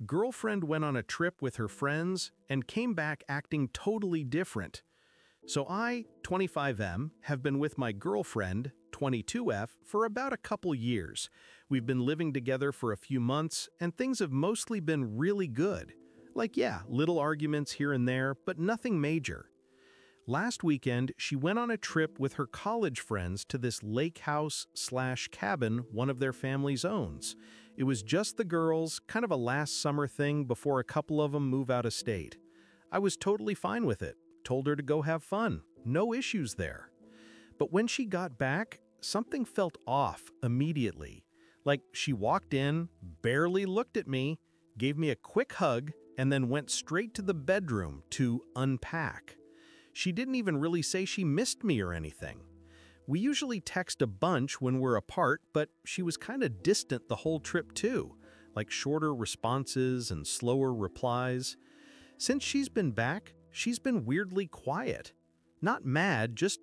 Girlfriend went on a trip with her friends and came back acting totally different. So I, 25M, have been with my girlfriend, 22F, for about a couple years. We've been living together for a few months, and things have mostly been really good. Like, yeah, little arguments here and there, but nothing major. Last weekend, she went on a trip with her college friends to this lake house/cabin one of their families owns. It was just the girls, kind of a last summer thing before a couple of them move out of state. I was totally fine with it, told her to go have fun, no issues there. But when she got back, something felt off immediately. Like she walked in, barely looked at me, gave me a quick hug, and then went straight to the bedroom to unpack. She didn't even really say she missed me or anything. We usually text a bunch when we're apart, but she was kind of distant the whole trip too, like shorter responses and slower replies. Since she's been back, she's been weirdly quiet. Not mad, just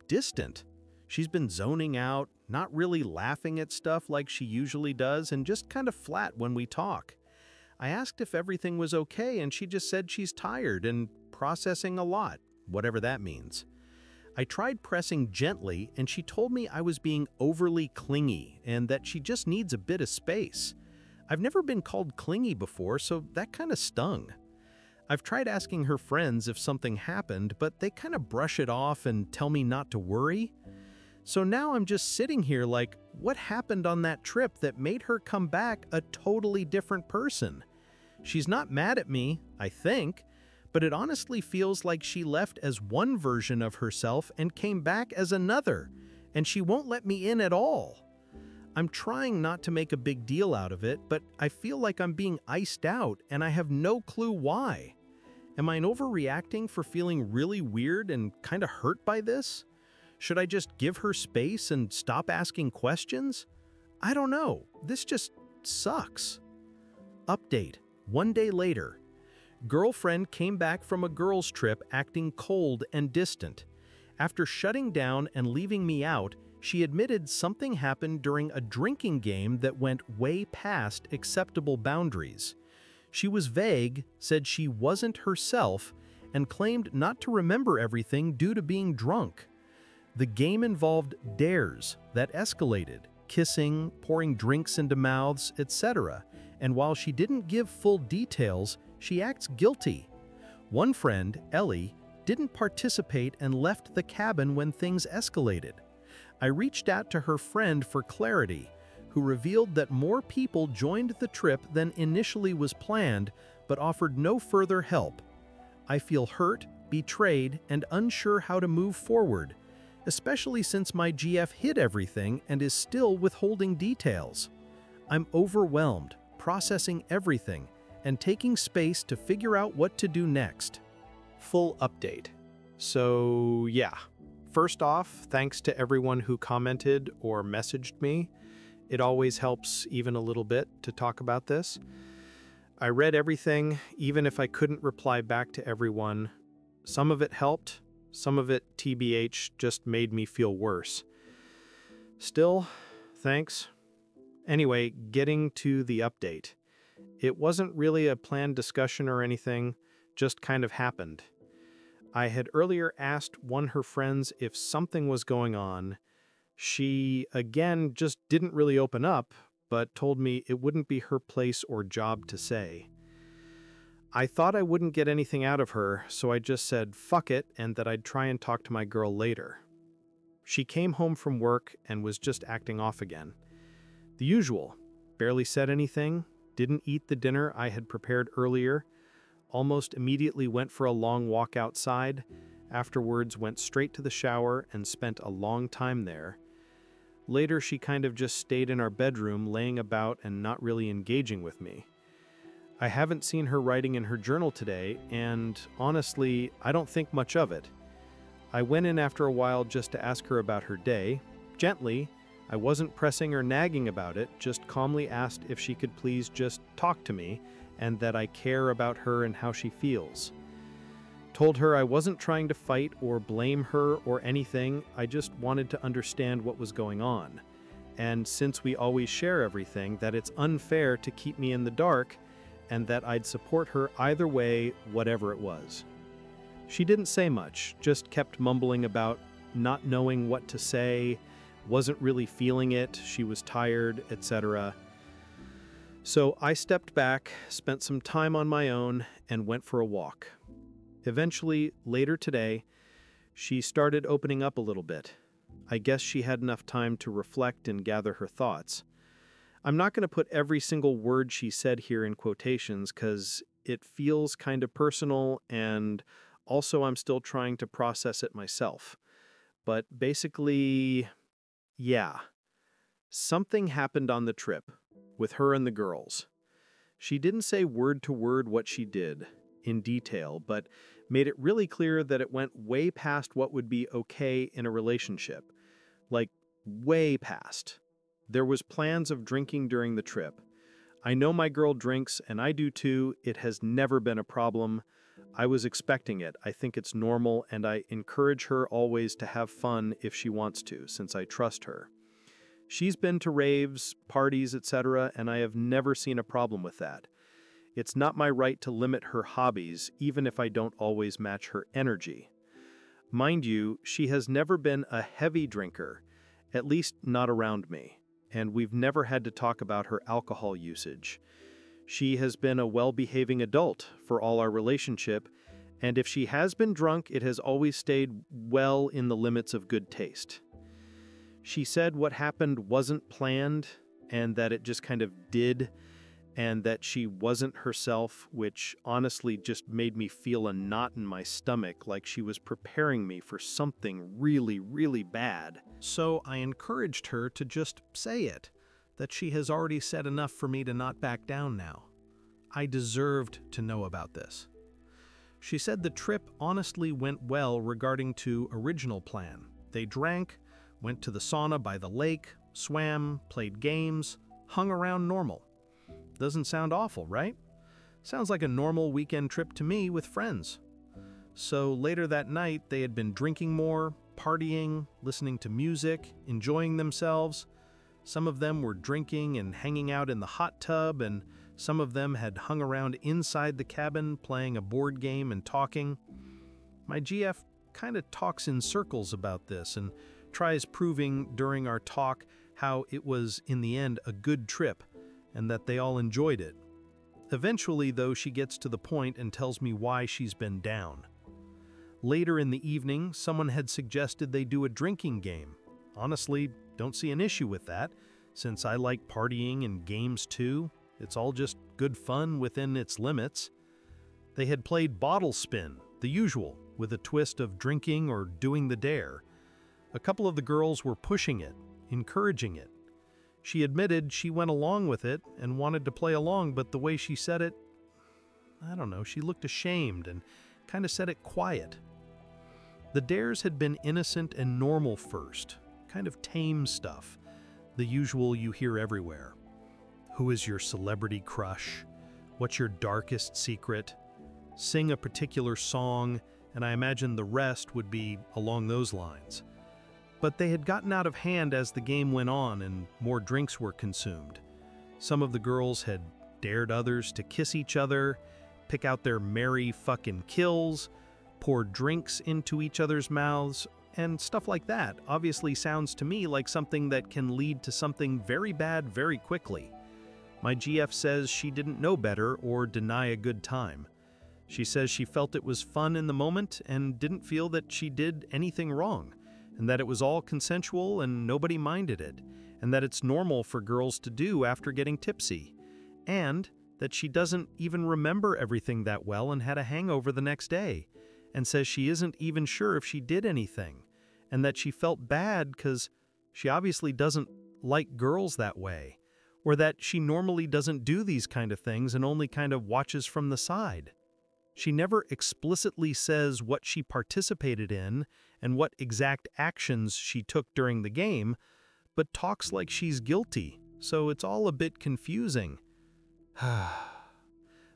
distant. She's been zoning out, not really laughing at stuff like she usually does, and just kind of flat when we talk. I asked if everything was okay, and she just said she's tired and processing a lot, whatever that means. I tried pressing gently, and she told me I was being overly clingy and that she just needs a bit of space. I've never been called clingy before, so that kind of stung. I've tried asking her friends if something happened, but they kind of brush it off and tell me not to worry. So now I'm just sitting here like, what happened on that trip that made her come back a totally different person? She's not mad at me, I think, but it honestly feels like she left as one version of herself and came back as another, and she won't let me in at all. I'm trying not to make a big deal out of it, but I feel like I'm being iced out and I have no clue why. Am I overreacting for feeling really weird and kind of hurt by this? Should I just give her space and stop asking questions? I don't know. This just sucks. Update. 1 day later. Girlfriend came back from a girls' trip acting cold and distant. After shutting down and leaving me out, she admitted something happened during a drinking game that went way past acceptable boundaries. She was vague, said she wasn't herself, and claimed not to remember everything due to being drunk. The game involved dares that escalated, kissing, pouring drinks into mouths, etc. And while she didn't give full details, she acts guilty. One friend, Ellie, didn't participate and left the cabin when things escalated. I reached out to her friend for clarity, who revealed that more people joined the trip than initially was planned, but offered no further help. I feel hurt, betrayed, and unsure how to move forward, especially since my GF hid everything and is still withholding details. I'm overwhelmed, processing everything, and taking space to figure out what to do next. Full update. So yeah, first off, thanks to everyone who commented or messaged me. It always helps even a little bit to talk about this. I read everything, even if I couldn't reply back to everyone. Some of it helped, some of it, TBH, just made me feel worse. Still, thanks. Anyway, getting to the update. It wasn't really a planned discussion or anything, just kind of happened. I had earlier asked one of her friends if something was going on. She, again, just didn't really open up, but told me it wouldn't be her place or job to say. I thought I wouldn't get anything out of her, so I just said fuck it and that I'd try and talk to my girl later. She came home from work and was just acting off again. The usual. Barely said anything, didn't eat the dinner I had prepared earlier, almost immediately went for a long walk outside, afterwards went straight to the shower and spent a long time there. Later she kind of just stayed in our bedroom laying about and not really engaging with me. I haven't seen her writing in her journal today, and honestly, I don't think much of it. I went in after a while just to ask her about her day, gently. I wasn't pressing or nagging about it, just calmly asked if she could please just talk to me and that I care about her and how she feels. Told her I wasn't trying to fight or blame her or anything, I just wanted to understand what was going on. And since we always share everything, that it's unfair to keep me in the dark, and that I'd support her either way, whatever it was. She didn't say much, just kept mumbling about not knowing what to say, wasn't really feeling it, she was tired, etc. So I stepped back, spent some time on my own, and went for a walk. Eventually, later today, she started opening up a little bit. I guess she had enough time to reflect and gather her thoughts. I'm not going to put every single word she said here in quotations because it feels kind of personal, and also I'm still trying to process it myself. But basically, yeah, something happened on the trip with her and the girls. She didn't say word to word what she did in detail, but made it really clear that it went way past what would be okay in a relationship. Like, way past. There was plans of drinking during the trip. I know my girl drinks, and I do too. It has never been a problem. I was expecting it. I think it's normal, and I encourage her always to have fun if she wants to, since I trust her. She's been to raves, parties, etc., and I have never seen a problem with that. It's not my right to limit her hobbies, even if I don't always match her energy. Mind you, she has never been a heavy drinker, at least not around me, and we've never had to talk about her alcohol usage. She has been a well-behaving adult for all our relationship, and if she has been drunk, it has always stayed well in the limits of good taste. She said what happened wasn't planned, and that it just kind of did, and that she wasn't herself, which honestly just made me feel a knot in my stomach, like she was preparing me for something really, really bad. So I encouraged her to just say it, that she has already said enough for me to not back down now. I deserved to know about this. She said the trip honestly went well regarding to original plan. They drank, went to the sauna by the lake, swam, played games, hung around normal. Doesn't sound awful, right? Sounds like a normal weekend trip to me with friends. So later that night, they had been drinking more, partying, listening to music, enjoying themselves. Some of them were drinking and hanging out in the hot tub, and some of them had hung around inside the cabin playing a board game and talking. My GF kind of talks in circles about this and tries proving during our talk how it was, in the end, a good trip and that they all enjoyed it. Eventually, though, she gets to the point and tells me why she's been down. Later in the evening, someone had suggested they do a drinking game. Honestly, don't see an issue with that, since I like partying and games too. It's all just good fun within its limits. They had played bottle spin, the usual, with a twist of drinking or doing the dare. A couple of the girls were pushing it, encouraging it. She admitted she went along with it and wanted to play along, but the way she said it, I don't know, she looked ashamed and kind of said it quiet. The dares had been innocent and normal first, kind of tame stuff, the usual you hear everywhere. Who is your celebrity crush? What's your darkest secret? Sing a particular song, and I imagine the rest would be along those lines. But they had gotten out of hand as the game went on and more drinks were consumed. Some of the girls had dared others to kiss each other, pick out their merry fucking kills, pour drinks into each other's mouths, and stuff like that obviously sounds to me like something that can lead to something very bad very quickly. My GF says she didn't know better or deny a good time. She says she felt it was fun in the moment and didn't feel that she did anything wrong, and that it was all consensual and nobody minded it, and that it's normal for girls to do after getting tipsy, and that she doesn't even remember everything that well and had a hangover the next day, and says she isn't even sure if she did anything, and that she felt bad because she obviously doesn't like girls that way, or that she normally doesn't do these kind of things and only kind of watches from the side. She never explicitly says what she participated in and what exact actions she took during the game, but talks like she's guilty, so it's all a bit confusing.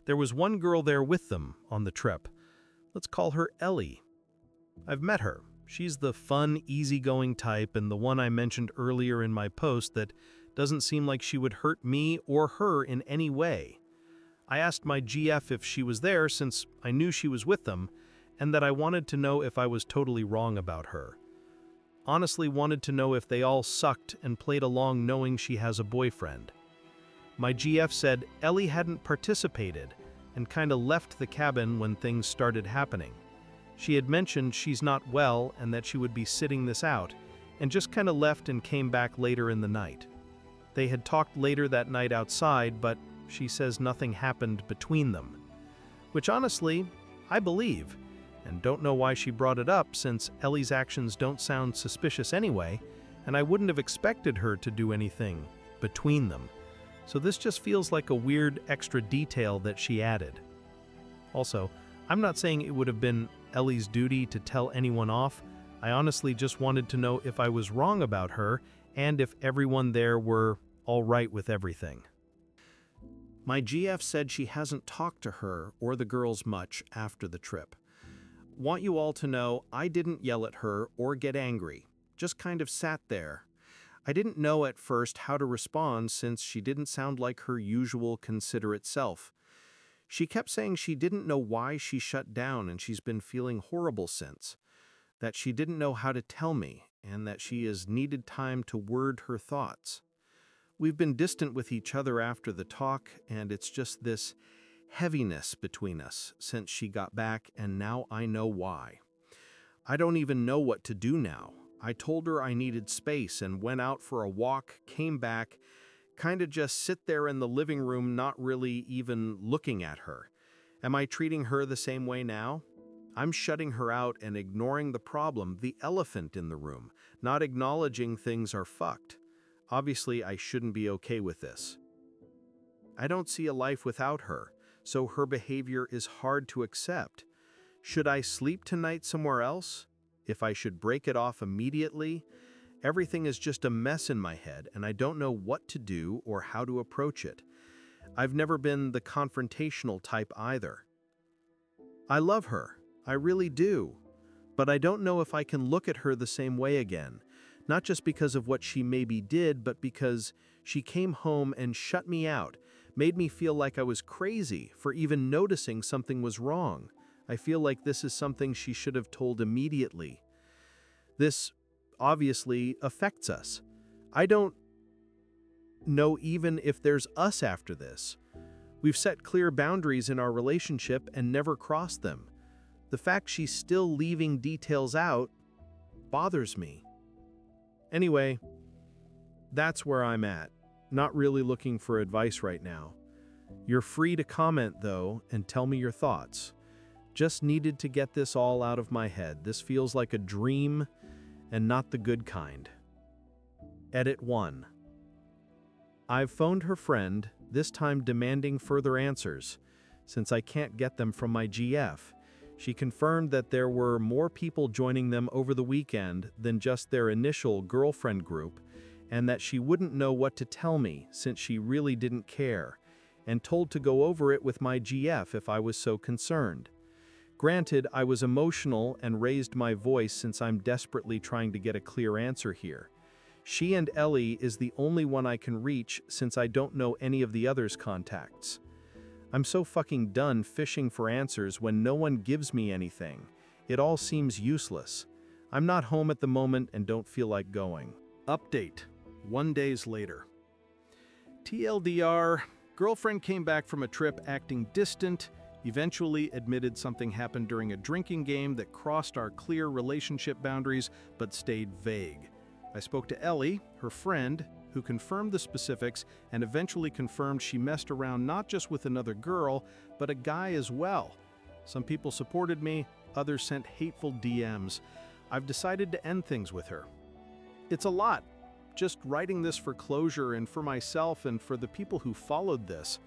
There was one girl there with them on the trip. Let's call her Ellie. I've met her. She's the fun, easygoing type and the one I mentioned earlier in my post that doesn't seem like she would hurt me or her in any way. I asked my GF if she was there since I knew she was with them, and that I wanted to know if I was totally wrong about her. Honestly wanted to know if they all sucked and played along knowing she has a boyfriend. My GF said Ellie hadn't participated and kinda left the cabin when things started happening. She had mentioned she's not well and that she would be sitting this out, and just kinda left and came back later in the night. They had talked later that night outside, but she says nothing happened between them. Which honestly, I believe, and don't know why she brought it up since Ellie's actions don't sound suspicious anyway, and I wouldn't have expected her to do anything between them. So this just feels like a weird extra detail that she added. Also, I'm not saying it would have been Ellie's duty to tell anyone off. I honestly just wanted to know if I was wrong about her and if everyone there were all right with everything. My GF said she hasn't talked to her or the girls much after the trip. Want you all to know I didn't yell at her or get angry, just kind of sat there. I didn't know at first how to respond since she didn't sound like her usual considerate self. She kept saying she didn't know why she shut down and she's been feeling horrible since, that she didn't know how to tell me and that she has needed time to word her thoughts. We've been distant with each other after the talk, and it's just this heaviness between us since she got back, and now I know why. I don't even know what to do now. I told her I needed space and went out for a walk, came back, kinda just sit there in the living room not really even looking at her. Am I treating her the same way now? I'm shutting her out and ignoring the problem, the elephant in the room, not acknowledging things are fucked. Obviously, I shouldn't be okay with this. I don't see a life without her, so her behavior is hard to accept. Should I sleep tonight somewhere else? If I should break it off immediately? Everything is just a mess in my head, and I don't know what to do or how to approach it. I've never been the confrontational type either. I love her, I really do, but I don't know if I can look at her the same way again. Not just because of what she maybe did, but because she came home and shut me out, made me feel like I was crazy for even noticing something was wrong. I feel like this is something she should have told immediately. This obviously affects us. I don't know even if there's us after this. We've set clear boundaries in our relationship and never crossed them. The fact she's still leaving details out bothers me. Anyway, that's where I'm at. Not really looking for advice right now. You're free to comment, though, and tell me your thoughts. Just needed to get this all out of my head. This feels like a dream and not the good kind. Edit 1. I've phoned her friend, this time demanding further answers, since I can't get them from my GF. She confirmed that there were more people joining them over the weekend than just their initial girlfriend group, and that she wouldn't know what to tell me since she really didn't care, and told to go over it with my GF if I was so concerned. Granted, I was emotional and raised my voice since I'm desperately trying to get a clear answer here. She and Ellie is the only one I can reach since I don't know any of the others' contacts. I'm so fucking done fishing for answers when no one gives me anything. It all seems useless. I'm not home at the moment and don't feel like going. Update. 1 day later. TLDR, girlfriend came back from a trip acting distant, eventually admitted something happened during a drinking game that crossed our clear relationship boundaries but stayed vague. I spoke to Ellie, her friend, who confirmed the specifics and eventually confirmed she messed around not just with another girl, but a guy as well. Some people supported me, others sent hateful DMs. I've decided to end things with her. It's a lot, just writing this for closure and for myself and for the people who followed this.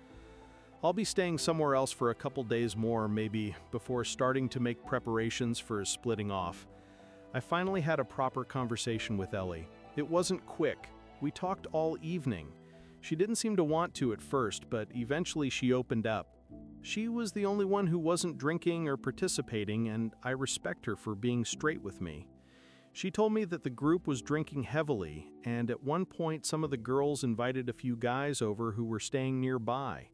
I'll be staying somewhere else for a couple days more, maybe, before starting to make preparations for splitting off. I finally had a proper conversation with Ellie. It wasn't quick. We talked all evening. She didn't seem to want to at first, but eventually she opened up. She was the only one who wasn't drinking or participating, and I respect her for being straight with me. She told me that the group was drinking heavily, and at one point some of the girls invited a few guys over who were staying nearby.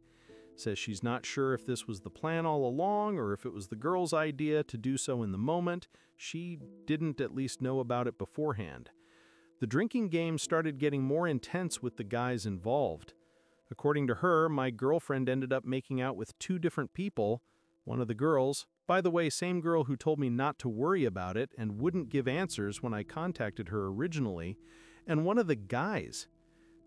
Says she's not sure if this was the plan all along or if it was the girl's idea to do so in the moment. She didn't at least know about it beforehand. The drinking game started getting more intense with the guys involved. According to her, my girlfriend ended up making out with 2 different people. One of the girls, by the way, same girl who told me not to worry about it and wouldn't give answers when I contacted her originally, and one of the guys.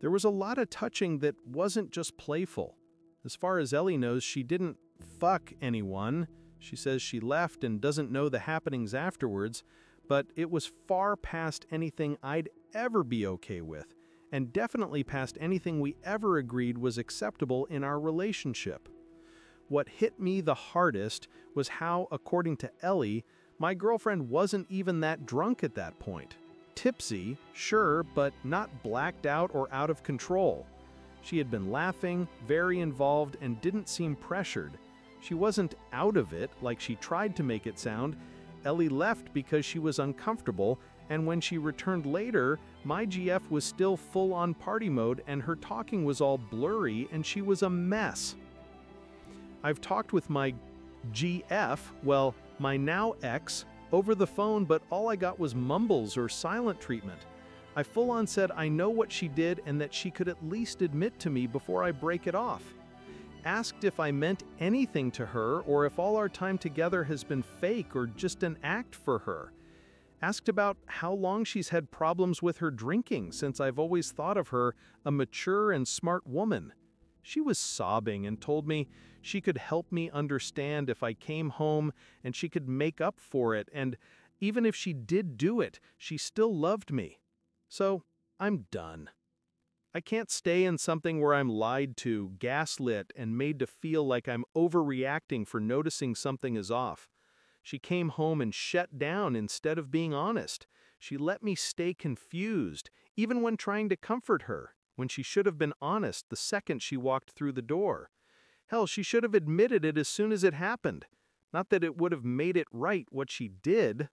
There was a lot of touching that wasn't just playful. As far as Ellie knows, she didn't fuck anyone. She says she left and doesn't know the happenings afterwards, but it was far past anything I'd ever be okay with, and definitely past anything we ever agreed was acceptable in our relationship. What hit me the hardest was how, according to Ellie, my girlfriend wasn't even that drunk at that point. Tipsy, sure, but not blacked out or out of control. She had been laughing, very involved, and didn't seem pressured. She wasn't out of it like she tried to make it sound. Ellie left because she was uncomfortable, and when she returned later, my GF was still full-on party mode and her talking was all blurry and she was a mess. I've talked with my GF, well, my now ex, over the phone, but all I got was mumbles or silent treatment. I full-on said I know what she did and that she could at least admit to me before I break it off. Asked if I meant anything to her or if all our time together has been fake or just an act for her. Asked about how long she's had problems with her drinking since I've always thought of her a mature and smart woman. She was sobbing and told me she could help me understand if I came home and she could make up for it, and even if she did do it, she still loved me. So, I'm done. I can't stay in something where I'm lied to, gaslit, and made to feel like I'm overreacting for noticing something is off. She came home and shut down instead of being honest. She let me stay confused, even when trying to comfort her, when she should have been honest the second she walked through the door. Hell, she should have admitted it as soon as it happened. Not that it would have made it right what she did,